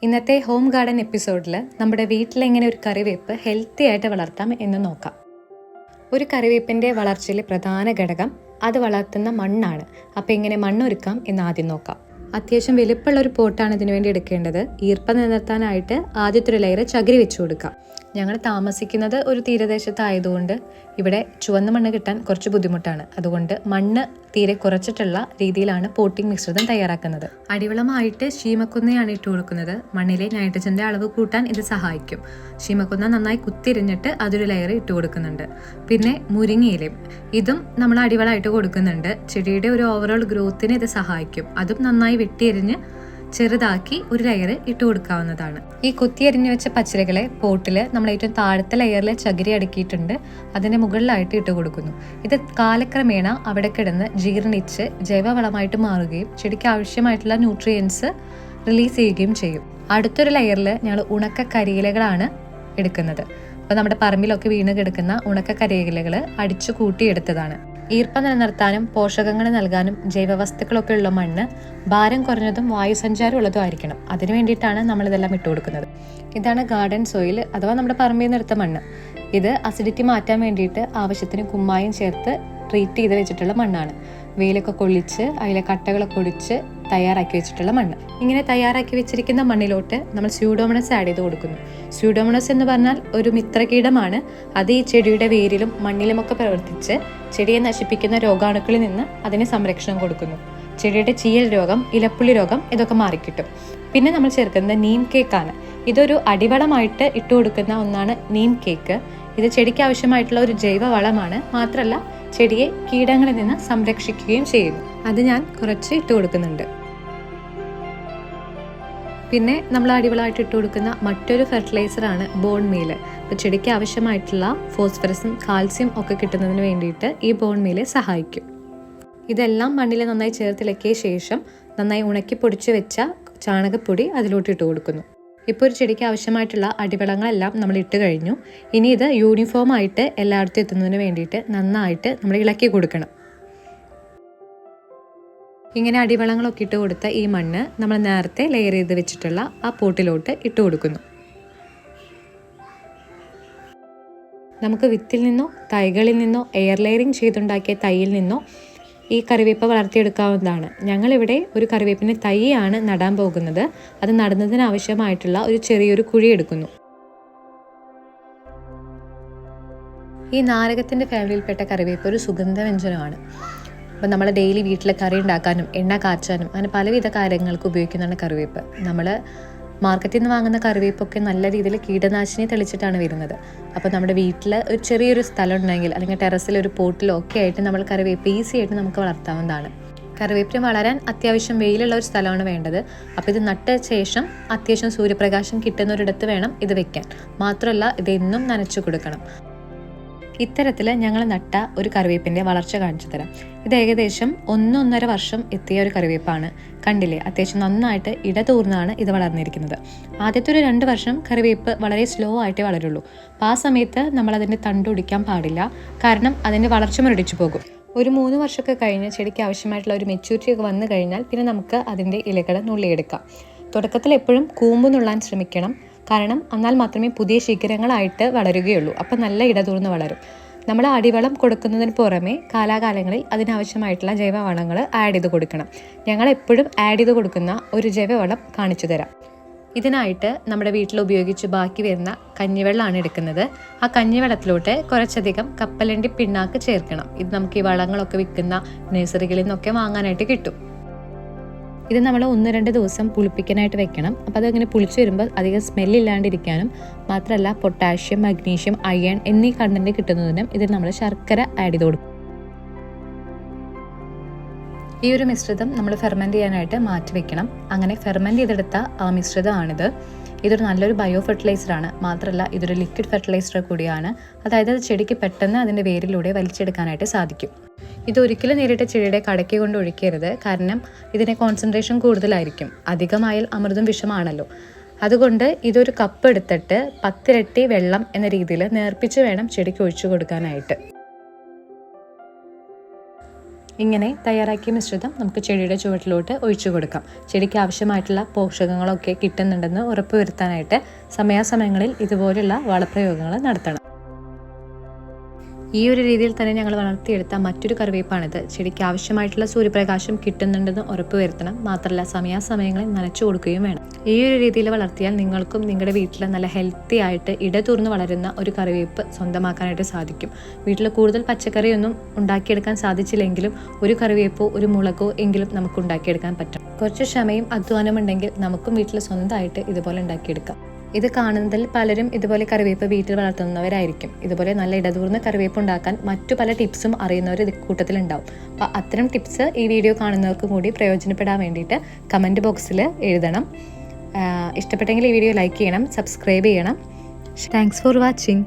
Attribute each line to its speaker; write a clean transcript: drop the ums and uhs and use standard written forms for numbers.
Speaker 1: ഇന്നത്തെ home garden എപ്പിസോഡിൽ നമ്മുടെ വീട്ടിലെങ്ങനെ ഒരു കറിവേപ്പ് ഹെൽത്തി ആയിട്ട് വളർത്താം എന്ന് നോക്കാം. ഒരു കറിവേപ്പിൻ്റെ വളർച്ചയിലെ പ്രധാന ഘടകം അത് വളർത്തുന്ന മണ്ണാണ്. അപ്പോൾ എങ്ങനെ മണ്ണൊരുക്കാം എന്ന് ആദ്യം നോക്കാം. അത്യാവശ്യം വലിപ്പമുള്ള ഒരു പോട്ടാണ് ഇതിനു വേണ്ടി എടുക്കേണ്ടത്. ഈർപ്പം നിലനിർത്താനായിട്ട് ആദ്യത്തെ ഒരു ലെയർ ചകിരി വെച്ച് കൊടുക്കാം. ഞങ്ങൾ താമസിക്കുന്നത് ഒരു തീരദേശത്തായതുകൊണ്ട് ഇവിടെ ചുവന്ന മണ്ണ് കിട്ടാൻ കുറച്ച് ബുദ്ധിമുട്ടാണ്. അതുകൊണ്ട് മണ്ണ് തീരെ കുറച്ചിട്ടുള്ള രീതിയിലാണ് പോട്ടിംഗ് മിശ്രിതം തയ്യാറാക്കുന്നത്. അടിവളമായിട്ട് ശീമക്കൊന്നയാണ് ഇട്ട് കൊടുക്കുന്നത്. മണ്ണിലെ നൈട്രജന്റെ അളവ് കൂട്ടാൻ ഇത് സഹായിക്കും. ശീമക്കൊന്ന നന്നായി കുത്തിരിഞ്ഞിട്ട് അതൊരു ലെയർ ഇട്ട് കൊടുക്കുന്നുണ്ട്. പിന്നെ മുരിങ്ങയിലയും ഇതും നമ്മൾ അടിവളമായിട്ട് കൊടുക്കുന്നുണ്ട്. ചെടിയുടെ ഒരു ഓവറോൾ ഗ്രോത്തിന് ഇത് സഹായിക്കും. അതും നന്നായി വെട്ടിയെരിഞ്ഞ് ചെറുതാക്കി ഒരു ലെയർ ഇട്ട് കൊടുക്കാവുന്നതാണ്. ഈ കുത്തിയരിഞ്ഞു വെച്ച പച്ചിലകളെ പോട്ടിൽ നമ്മൾ ഏറ്റവും താഴത്തെ ലെയറിൽ ചകിരി അടുക്കിയിട്ടുണ്ട്. അതിന്റെ മുകളിലായിട്ട് ഇട്ട് കൊടുക്കുന്നു. ഇത് കാലക്രമേണ അവിടെ കിടന്ന് ജീർണിച്ച് ജൈവവളമായിട്ട് മാറുകയും ചെടിക്ക് ആവശ്യമായിട്ടുള്ള ന്യൂട്രിയൻസ് റിലീസ് ചെയ്യുകയും ചെയ്യും. അടുത്തൊരു ലെയറിൽ ഞങ്ങൾ ഉണക്ക കരിയിലകളാണ് എടുക്കുന്നത്. അപ്പോൾ നമ്മുടെ പറമ്പിലൊക്കെ വീണ് കിടക്കുന്ന ഉണക്ക കരിയിലകൾ അടിച്ചു കൂട്ടിയെടുത്തതാണ്. ഈർപ്പം നിലനിർത്താനും പോഷകങ്ങൾ നൽകാനും ജൈവവസ്തുക്കളൊക്കെ ഉള്ള മണ്ണ് ഭാരം കുറഞ്ഞതും വായുസഞ്ചാരം ഉള്ളതും ആയിരിക്കണം. അതിനു വേണ്ടിയിട്ടാണ് നമ്മളിതെല്ലാം ഇട്ട് കൊടുക്കുന്നത്. ഇതാണ് ഗാർഡൻ സോയിൽ അഥവാ നമ്മുടെ പറമ്പിൽ നിന്ന് എടുത്ത മണ്ണ്. ഇത് അസിഡിറ്റി മാറ്റാൻ വേണ്ടിയിട്ട് ആവശ്യത്തിന് കുമ്മായം ചേർത്ത് ട്രീറ്റ് ചെയ്ത് വെച്ചിട്ടുള്ള മണ്ണാണ്. വെയിലൊക്കെ കൊള്ളിച്ച് അതിലെ കട്ടകളൊക്കെ ഒടിച്ച് തയ്യാറാക്കി വെച്ചിട്ടുള്ള മണ്ണ്. ഇങ്ങനെ തയ്യാറാക്കി വെച്ചിരിക്കുന്ന മണ്ണിലോട്ട് നമ്മൾ സ്യൂഡോമോണസ് ആഡ് ചെയ്ത് കൊടുക്കുന്നു. സ്യൂഡോമോണസ് എന്ന് പറഞ്ഞാൽ ഒരു മിത്രകീടമാണ്. അത് ഈ ചെടിയുടെ വേരിലും മണ്ണിലുമൊക്കെ പ്രവർത്തിച്ച് ചെടിയെ നശിപ്പിക്കുന്ന രോഗാണുക്കളിൽ നിന്ന് അതിന് സംരക്ഷണം കൊടുക്കുന്നു. ചെടിയുടെ ചീയൽ രോഗം, ഇലപ്പുള്ളി രോഗം ഇതൊക്കെ മാറിക്കിട്ടും. പിന്നെ നമ്മൾ ചേർക്കുന്നത് നീം കേക്കാണ്. ഇതൊരു അടിവളമായിട്ട് ഇട്ട് കൊടുക്കുന്ന ഒന്നാണ് നീം കേക്ക്. ഇത് ചെടിക്ക് ആവശ്യമായിട്ടുള്ള ഒരു ജൈവ വളമാണ്. മാത്രമല്ല ചെടിയെ കീടങ്ങളിൽ നിന്ന് സംരക്ഷിക്കുകയും ചെയ്യുന്നു. അത് ഞാൻ കുറച്ച് ഇട്ട് കൊടുക്കുന്നുണ്ട്. പിന്നെ നമ്മൾ അടിവളമായിട്ട് ഇട്ട് കൊടുക്കുന്ന മറ്റൊരു ഫെർട്ടിലൈസറാണ് ബോൺ മീല്. അപ്പോൾ ചെടിക്ക് ആവശ്യമായിട്ടുള്ള ഫോസ്ഫറസും കാൽസ്യം ഒക്കെ കിട്ടുന്നതിന് വേണ്ടിയിട്ട് ഈ ബോൺ മീല് സഹായിക്കും. ഇതെല്ലാം മണ്ണിൽ നന്നായി ചേർത്തിളക്കിയ ശേഷം നന്നായി ഉണക്കി പൊടിച്ച് വെച്ച ചാണകപ്പൊടി അതിലോട്ട് ഇട്ട് കൊടുക്കുന്നു. ഇപ്പോൾ ഒരു ചെടിക്ക് ആവശ്യമായിട്ടുള്ള അടിവളങ്ങളെല്ലാം നമ്മൾ ഇട്ട് കഴിഞ്ഞു. ഇനി ഇത് യൂണിഫോം ആയിട്ട് എല്ലായിടത്തും എത്തുന്നതിന് വേണ്ടിയിട്ട് നന്നായിട്ട് നമ്മൾ ഇളക്കി കൊടുക്കണം. ഇങ്ങനെ അടിവളങ്ങളൊക്കെ ഇട്ട് കൊടുത്ത ഈ മണ്ണ് നമ്മൾ നേരത്തെ ലെയർ ചെയ്ത് വെച്ചിട്ടുള്ള ആ പോട്ടിലോട്ട് ഇട്ട് കൊടുക്കുന്നു. നമുക്ക് വിത്തിൽ നിന്നോ തൈകളിൽ നിന്നോ എയർ ലെയറിങ് ചെയ്തുണ്ടാക്കിയ തൈയിൽ നിന്നോ ഈ കറിവേപ്പ് വളർത്തിയെടുക്കാവുന്നതാണ്. ഞങ്ങളിവിടെ ഒരു കറിവേപ്പിൻ്റെ തൈയാണ് നടാൻ പോകുന്നത്. അത് നടുന്നതിന് ആവശ്യമായിട്ടുള്ള ഒരു ചെറിയൊരു കുഴി എടുക്കുന്നു. ഈ നാരകത്തിൻ്റെ ഫാമിലിയിൽപ്പെട്ട കറിവേപ്പ് ഒരു സുഗന്ധവ്യഞ്ജനമാണ്. അപ്പോൾ നമ്മൾ ഡെയിലി വീട്ടിൽ കറി ഉണ്ടാക്കാനും എണ്ണ കാച്ചാനും അങ്ങനെ പലവിധ കാര്യങ്ങൾക്ക് ഉപയോഗിക്കുന്നതാണ് കറിവേപ്പ്. നമ്മൾ മാർക്കറ്റിൽ നിന്ന് വാങ്ങുന്ന കറിവേപ്പൊക്കെ നല്ല രീതിയിൽ കീടനാശിനി തെളിച്ചിട്ടാണ് വരുന്നത്. അപ്പോൾ നമ്മുടെ വീട്ടിൽ ഒരു ചെറിയൊരു സ്ഥലം ഉണ്ടെങ്കിൽ അല്ലെങ്കിൽ ടെറസിൽ ഒരു പോട്ടിലോ ഒക്കെ ആയിട്ട് നമ്മൾ കറിവേപ്പ് ഈസി ആയിട്ട് നമുക്ക് വളർത്താവുന്നതാണ്. കറിവേപ്പിന് വളരാൻ അത്യാവശ്യം വെയിലുള്ള ഒരു സ്ഥലമാണ് വേണ്ടത്. അപ്പോൾ ഇത് നട്ട ശേഷം അത്യാവശ്യം സൂര്യപ്രകാശം കിട്ടുന്ന ഒരിടത്ത് വേണം ഇത് വെക്കാൻ. മാത്രമല്ല ഇതെന്നും നനച്ചു കൊടുക്കണം. ഇത്തരത്തിൽ ഞങ്ങൾ നട്ട ഒരു കറിവേപ്പിൻ്റെ വളർച്ച കാണിച്ചു തരാം. ഇത് ഏകദേശം 1-1.5 വർഷം എത്തിയ ഒരു കറിവേപ്പാണ്. കണ്ടില്ലേ, അത്യാവശ്യം നന്നായിട്ട് ഇടതൂർന്നാണ് ഇത് വളർന്നിരിക്കുന്നത്. ആദ്യത്തെ ഒരു 2 വർഷം കറിവേപ്പ് വളരെ സ്ലോ ആയിട്ടേ വളരുള്ളൂ. അപ്പോൾ ആ സമയത്ത് നമ്മൾ അതിൻ്റെ തണ്ടൊടിക്കാൻ പാടില്ല. കാരണം അതിൻ്റെ വളർച്ച മുരടിച്ചു പോകും. ഒരു 3 വർഷമൊക്കെ കഴിഞ്ഞ് ചെടിക്ക് ആവശ്യമായിട്ടുള്ള ഒരു മെച്യൂരിറ്റി ഒക്കെ വന്നു കഴിഞ്ഞാൽ പിന്നെ നമുക്ക് അതിൻ്റെ ഇലകൾ നുള്ളിയെടുക്കാം. തുടക്കത്തിൽ എപ്പോഴും കൂമ്പ് നുള്ളാൻ ശ്രമിക്കണം. കാരണം എന്നാൽ മാത്രമേ പുതിയ ശിഖരങ്ങളായിട്ട് വളരുകയുള്ളൂ. അപ്പം നല്ല ഇടതൂർന്ന് വളരും. നമ്മൾ അടിവളം കൊടുക്കുന്നതിന് പുറമെ കാലാകാലങ്ങളിൽ അതിനാവശ്യമായിട്ടുള്ള ജൈവവളങ്ങൾ ആഡ് ചെയ്ത് കൊടുക്കണം. ഞങ്ങൾ എപ്പോഴും ആഡ് ചെയ്ത് കൊടുക്കുന്ന ഒരു ജൈവവളം കാണിച്ചു തരാം. ഇതിനായിട്ട് നമ്മുടെ വീട്ടിൽ ഉപയോഗിച്ച് ബാക്കി വരുന്ന കഞ്ഞിവെള്ളമാണ് എടുക്കുന്നത്. ആ കഞ്ഞിവെള്ളത്തിലോട്ട് കുറച്ചധികം കപ്പലണ്ടി പിണ്ണാക്ക് ചേർക്കണം. ഇത് നമുക്ക് ഈ വളങ്ങളൊക്കെ വിൽക്കുന്ന നഴ്സറികളിൽ നിന്നൊക്കെ വാങ്ങാനായിട്ട് കിട്ടും. ഇത് നമ്മൾ 1-2 ദിവസം പുളിപ്പിക്കാനായിട്ട് വെക്കണം. അപ്പോൾ അതങ്ങനെ പുളിച്ച് വരുമ്പോൾ അധികം സ്മെല്ലില്ലാണ്ടിരിക്കാനും മാത്രമല്ല പൊട്ടാഷ്യം, മഗ്നീഷ്യം, അയൺ എന്നീ കണ്ടന്റ് കിട്ടുന്നതിനും ഇതിൽ നമ്മൾ ശർക്കര ആഡ് ചെയ്ത് കൊടുക്കും. ഈ ഒരു മിശ്രിതം നമ്മൾ ഫെർമെൻറ്റ് ചെയ്യാനായിട്ട് മാറ്റി വെക്കണം. അങ്ങനെ ഫെർമെൻറ്റ് ചെയ്തെടുത്ത ആ മിശ്രിതമാണിത്. ഇതൊരു നല്ലൊരു ബയോ ഫെർട്ടിലൈസറാണ്. മാത്രമല്ല ഇതൊരു ലിക്വിഡ് ഫെർട്ടിലൈസർ കൂടിയാണ്. അതായത് ചെടിക്ക് പെട്ടെന്ന് അതിൻ്റെ വേരിലൂടെ വലിച്ചെടുക്കാനായിട്ട് സാധിക്കും. ഇതൊരിക്കലും നേരിട്ട് ചെടിയുടെ കടയ്ക്ക് കൊണ്ട് ഒഴിക്കരുത്. കാരണം ഇതിൻ്റെ കോൺസെൻട്രേഷൻ കൂടുതലായിരിക്കും. അധികമായാൽ അമൃതും വിഷമാണല്ലോ. അതുകൊണ്ട് ഇതൊരു കപ്പ് എടുത്തിട്ട് 10 ഇരട്ടി വെള്ളം എന്ന രീതിയിൽ നേർപ്പിച്ച് വേണം ചെടിക്ക് ഒഴിച്ചു കൊടുക്കാനായിട്ട്. ഇങ്ങനെ തയ്യാറാക്കിയ മിശ്രിതം നമുക്ക് ചെടിയുടെ ചുവട്ടിലോട്ട് ഒഴിച്ചു കൊടുക്കാം. ചെടിക്ക് ആവശ്യമായിട്ടുള്ള പോഷകങ്ങളൊക്കെ കിട്ടുന്നുണ്ടെന്ന് ഉറപ്പുവരുത്താനായിട്ട് സമയാസമയങ്ങളിൽ ഇതുപോലുള്ള വളപ്രയോഗങ്ങൾ നടത്തണം. ഈ ഒരു രീതിയിൽ തന്നെ ഞങ്ങൾ വളർത്തിയെടുത്ത മറ്റൊരു കറിവേപ്പാണിത്. ചെടിക്ക് ആവശ്യമായിട്ടുള്ള സൂര്യപ്രകാശം കിട്ടുന്നുണ്ടെന്ന് ഉറപ്പുവരുത്തണം. മാത്രമല്ല സമയാസമയങ്ങളിൽ നനച്ചു കൊടുക്കുകയും വേണം. ഈ ഒരു രീതിയിൽ വളർത്തിയാൽ നിങ്ങൾക്കും നിങ്ങളുടെ വീട്ടിൽ നല്ല ഹെൽത്തി ആയിട്ട് ഇടതൂർന്ന് വളരുന്ന ഒരു കറിവേപ്പ് സ്വന്തമാക്കാനായിട്ട് സാധിക്കും. വീട്ടിൽ കൂടുതൽ പച്ചക്കറിയൊന്നും ഉണ്ടാക്കിയെടുക്കാൻ സാധിച്ചില്ലെങ്കിലും ഒരു കറിവേപ്പോ ഒരു മുളകോ എങ്കിലും നമുക്ക് ഉണ്ടാക്കിയെടുക്കാൻ പറ്റും. കുറച്ച് ക്ഷമയും അധ്വാനമുണ്ടെങ്കിൽ നമുക്കും വീട്ടിൽ സ്വന്തമായിട്ട് ഇതുപോലെ ഉണ്ടാക്കിയെടുക്കാം. ഇത് കാണുന്നതിൽ പലരും ഇതുപോലെ കറിവേപ്പ് വീട്ടിൽ വളർത്തുന്നവരായിരിക്കും. ഇതുപോലെ നല്ല ഇടതൂർന്ന കറിവേപ്പ് ഉണ്ടാക്കാൻ മറ്റു പല ടിപ്സും അറിയുന്നവർ ഇത് കൂട്ടത്തിലുണ്ടാവും. അപ്പോൾ അത്തരം ടിപ്സ് ഈ വീഡിയോ കാണുന്നവർക്കും കൂടി പ്രയോജനപ്പെടാൻ വേണ്ടിയിട്ട് കമൻറ്റ് ബോക്സിൽ എഴുതണം. ഇഷ്ടപ്പെട്ടെങ്കിൽ ഈ വീഡിയോ ലൈക്ക് ചെയ്യണം, സബ്സ്ക്രൈബ് ചെയ്യണം. Thanks for watching.